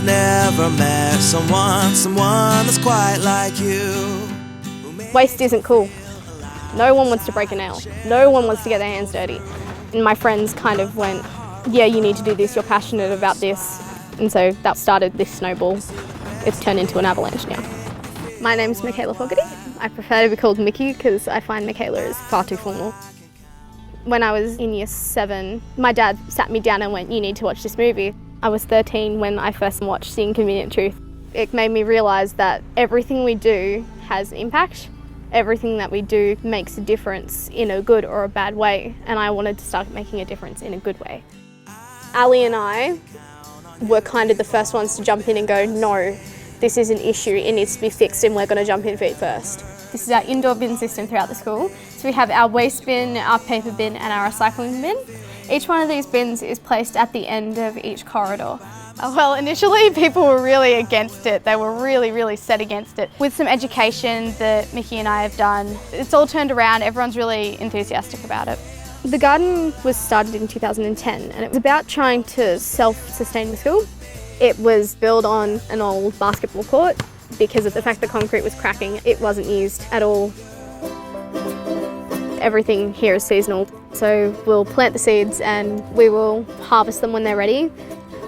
never met someone that's quite like you. Waste isn't cool. No one wants to break a nail. No one wants to get their hands dirty. And my friends kind of went, yeah, you need to do this, you're passionate about this. And so that started this snowball. It's turned into an avalanche now. My name's Michaela Fogarty. I prefer to be called Mickey because I find Michaela is far too formal. When I was in year 7, my dad sat me down and went, you need to watch this movie. I was 13 when I first watched The Inconvenient Truth. It made me realise that everything we do has impact. Everything that we do makes a difference in a good or a bad way, and I wanted to start making a difference in a good way. Ali and I were kind of the first ones to jump in and go, no, this is an issue, it needs to be fixed, and we're going to jump in feet first. This is our indoor bin system throughout the school. So we have our waste bin, our paper bin and our recycling bin. Each one of these bins is placed at the end of each corridor. Well, initially people were really against it. They were really set against it. With some education that Mickey and I have done, it's all turned around. Everyone's really enthusiastic about it. The garden was started in 2010 and it was about trying to self-sustain the school. It was built on an old basketball court. Because of the fact the concrete was cracking, it wasn't used at all. Everything here is seasonal, so we'll plant the seeds and we will harvest them when they're ready.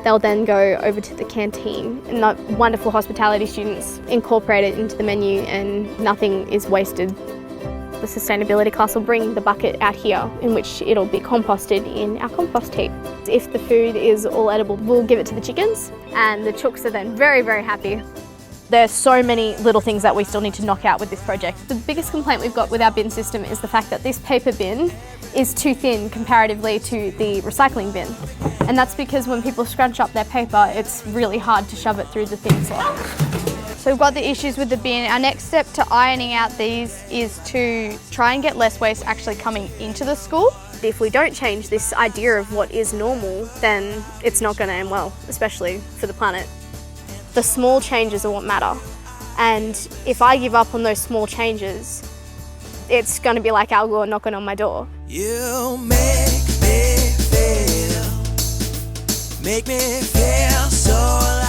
They'll then go over to the canteen, and the wonderful hospitality students incorporate it into the menu and nothing is wasted. The sustainability class will bring the bucket out here in which it'll be composted in our compost heap. If the food is all edible, we'll give it to the chickens and the chooks are then very happy. There's so many little things that we still need to knock out with this project. The biggest complaint we've got with our bin system is the fact that this paper bin is too thin comparatively to the recycling bin. And that's because when people scrunch up their paper, it's really hard to shove it through the thin slot. So we've got the issues with the bin. Our next step to ironing out these is to try and get less waste actually coming into the school. If we don't change this idea of what is normal, then it's not going to end well, especially for the planet. The small changes are what matter. And if I give up on those small changes, it's going to be like Al Gore knocking on my door. You make me feel so alive.